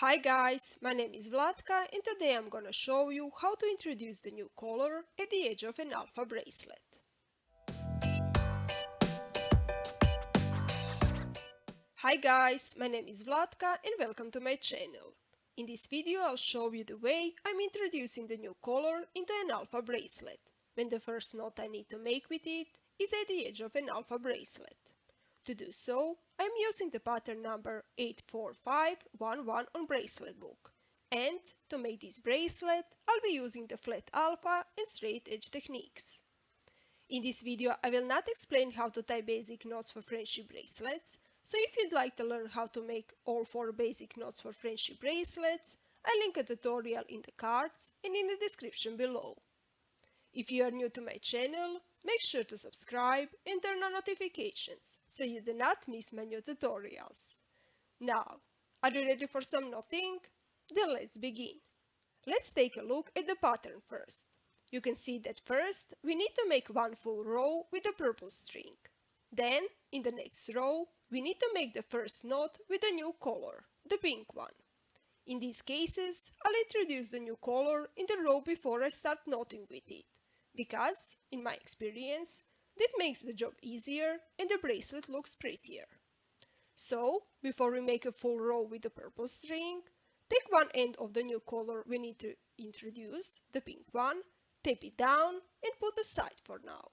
Hi guys, my name is Vlatka and today I'm gonna show you how to introduce the new color at the edge of an alpha bracelet. Hi guys, my name is Vlatka and welcome to my channel. In this video I'll show you the way I'm introducing the new color into an alpha bracelet, when the first knot I need to make with it is at the edge of an alpha bracelet. To do so, I'm using the pattern number 84511 on bracelet book. And to make this bracelet, I'll be using the flat alpha and straight edge techniques. In this video, I will not explain how to tie basic knots for friendship bracelets, so if you'd like to learn how to make all 4 basic knots for friendship bracelets, I'll link a tutorial in the cards and in the description below. If you are new to my channel, make sure to subscribe and turn on notifications so you do not miss my new tutorials. Now, are you ready for some knotting? Then let's begin. Let's take a look at the pattern first. You can see that first we need to make one full row with a purple string. Then, in the next row, we need to make the first knot with a new color, the pink one. In these cases, I'll introduce the new color in the row before I start knotting with it, because, in my experience, that makes the job easier and the bracelet looks prettier. So, before we make a full row with the purple string, take one end of the new color we need to introduce, the pink one, tape it down and put aside for now.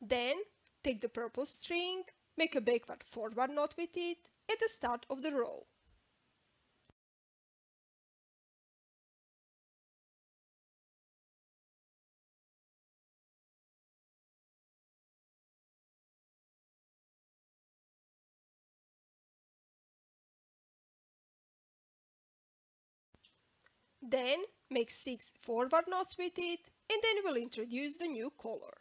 Then, take the purple string, make a backward-forward knot with it at the start of the row. Then make 6 forward knots with it and then we'll introduce the new color.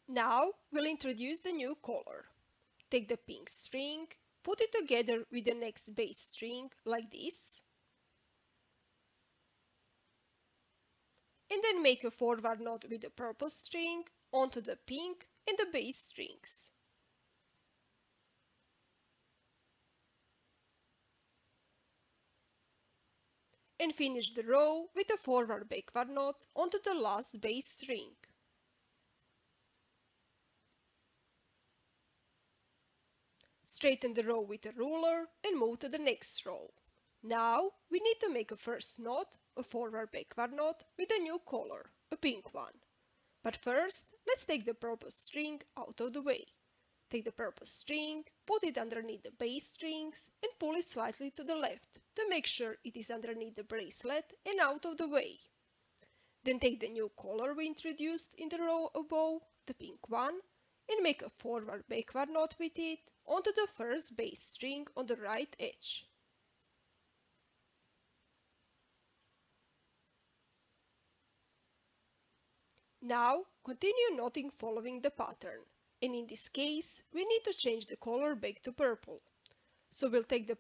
Now we'll introduce the new color. Take the pink string, put it together with the next base string like this, and then make a forward knot with the purple string onto the pink and the base strings. And finish the row with a forward-backward knot onto the last base string. Straighten the row with a ruler and move to the next row. Now we need to make a first knot, a forward-backward knot with a new color, a pink one. But first, let's take the purple string out of the way. Take the purple string, put it underneath the base strings and pull it slightly to the left to make sure it is underneath the bracelet and out of the way. Then take the new color we introduced in the row above, the pink one, and make a forward-backward knot with it onto the first base string on the right edge. Now continue knotting following the pattern, and in this case we need to change the color back to purple. So we'll take the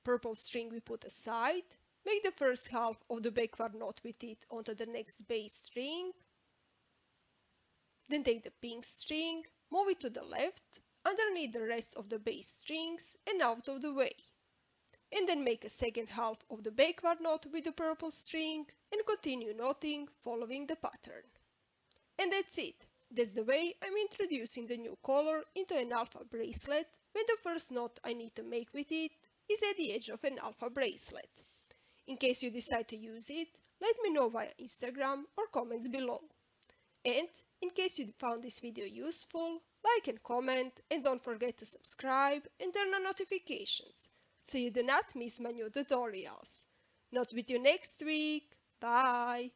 purple string we put aside, make the first half of the backward knot with it onto the next base string, then take the pink string, move it to the left, underneath the rest of the base strings and out of the way. And then make a second half of the backward knot with the purple string and continue knotting following the pattern. And that's it. That's the way I'm introducing the new color into an alpha bracelet when the first knot I need to make with it is at the edge of an alpha bracelet. In case you decide to use it, let me know via Instagram or comments below. And in case you found this video useful, like and comment, and don't forget to subscribe and turn on notifications so you do not miss my new tutorials. Not with you next week. Bye!